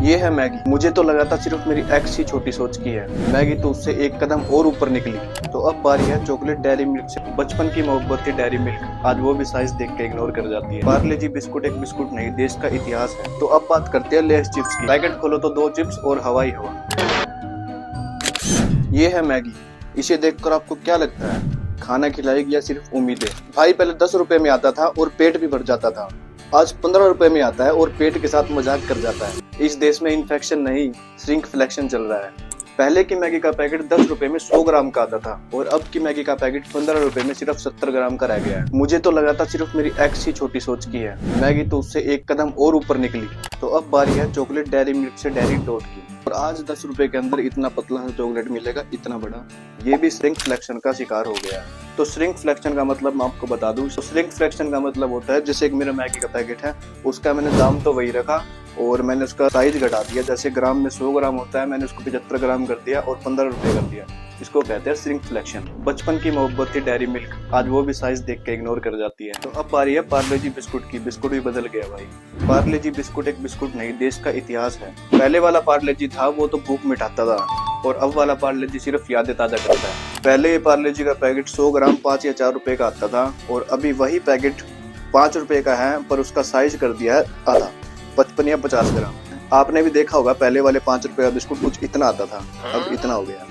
ये है मैगी। मुझे तो लगा था सिर्फ मेरी एक्स ही छोटी सोच की है। मैगी तो उससे एक कदम और ऊपर निकली। तो अब बारी है चॉकलेट डेयरी मिल्क से। बचपन की मोहब्बत थी डेयरी मिल्क, आज वो भी साइज देख के इग्नोर कर जाती है। पार्ले जी बिस्कुट एक बिस्कुट नहीं, देश का इतिहास है। तो अब बात करते हैं लेस चिप्स की। पैकेट खोलो तो 2 चिप्स और हवा ही हवा। ये है मैगी। इसे देखकर आपको क्या लगता है, खाना खिलाएगी या सिर्फ उम्मीदें? भाई पहले 10 रुपए में आता था और पेट भी भर जाता था, आज 15 रुपए में आता है और पेट के साथ मजाक कर जाता है। इस देश में इन्फेक्शन नहीं, श्रिंकफ्लेक्शन चल रहा है। पहले की मैगी का पैकेट 10 रुपए में 100 ग्राम का आता था और अब की मैगी का पैकेट 15 रुपए में सिर्फ 70 ग्राम का रह गया है। मुझे तो लगा था सिर्फ मेरी एक्स ही छोटी सोच की है। मैगी तो उससे एक कदम और ऊपर निकली। तो अब बारी है चॉकलेट डेयरी मिल्क से डेयरी डॉट की। और आज 10 रुपए के अंदर इतना पतला सा चॉकलेट मिलेगा, इतना बड़ा। ये भी श्रिंकफ्लेक्शन का शिकार हो गया है। तो श्रिंकफ्लेक्शन का मतलब मैं आपको बता दूं, तो श्रिंकफ्लेक्शन का मतलब होता है जैसे एक मेरा मैगी का पैकेट है, उसका मैंने दाम तो वही रखा और मैंने उसका साइज घटा दिया। जैसे ग्राम में 100 ग्राम होता है, मैंने उसको 75 ग्राम कर दिया और 15 रुपए कर दिया। इसको कहते हैं श्रिंकफ्लेक्शन। बचपन की मोहब्बत थी डेयरी मिल्क, आज वो भी साइज देख के इग्नोर कर जाती है। तो अब बारी है पार्ले जी बिस्कुट की। बिस्कुट भी बदल गया भाई। पार्ले जी बिस्कुट एक बिस्कुट नहीं, देश का इतिहास है। पहले वाला पार्ले जी था वो तो भूख मिटाता था और अब वाला पार्ले जी सिर्फ यादें ताजा करता है। पहले ये पार्ले जी का पैकेट 100 ग्राम 5 या 4 रुपए का आता था और अभी वही पैकेट 5 रुपए का है, पर उसका साइज कर दिया है आधा, 55 या 50 ग्राम। आपने भी देखा होगा पहले वाले 5 रुपए का बिस्कुट कुछ इतना आता था, अब इतना हो गया,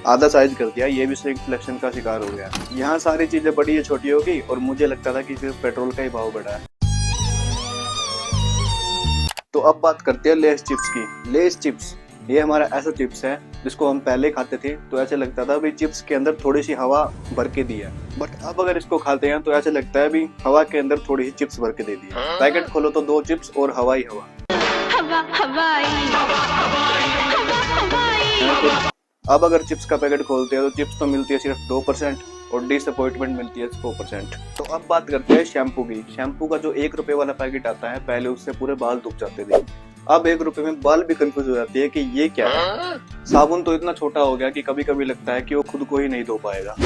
आधा साइज कर दिया। ये भी श्रिंकफ्लेक्शन का शिकार हो गया। यहाँ सारी चीजें बड़ी या छोटी होगी और मुझे लगता था कि सिर्फ पेट्रोल का ही भाव बढ़ा है। तो अब बात करते हैं लेस चिप्स की। लेस चिप्स ये हमारा ऐसा चिप्स है जिसको हम पहले खाते थे तो ऐसे लगता था भाई चिप्स के अंदर थोड़ी सी हवा भर के दी है, बट अब अगर इसको खाते हैं तो ऐसे लगता है भी हवा के अंदर थोड़ी सी चिप्स भर के दे दी है। पैकेट खोलो तो 2 चिप्स और हवा ही हवा। अब अगर चिप्स का पैकेट खोलते हैं तो चिप्स तो मिलती है सिर्फ 2% और डिसअपॉइंटमेंट मिलती है 100%। तो अब बात करते हैं शैम्पू की। शैम्पू का जो 1 रुपए वाला पैकेट आता है, पहले उससे पूरे बाल दुख जाते थे, अब 1 रुपए में बाल भी कंफ्यूज हो जाती है कि ये क्या है। साबुन तो इतना छोटा हो गया कि कभी कभी लगता है कि वो खुद को ही नहीं धो पाएगा।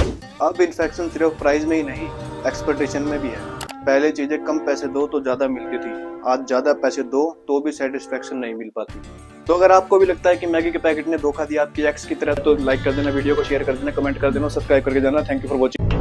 अब इन्फेक्शन सिर्फ प्राइस में ही नहीं, एक्सपेक्टेशन में भी है। पहले चीजें कम पैसे दो तो ज्यादा मिलती थी, आज ज्यादा पैसे दो तो भी सेटिस्फेक्शन नहीं मिल पाती। तो अगर आपको भी लगता है कि मैगी के पैकेट ने धोखा दिया आपकी एक्स की तरह, तो लाइक कर देना, वीडियो को शेयर कर देना, कमेंट कर देना, सब्सक्राइब करके जाना। Thank you for watching.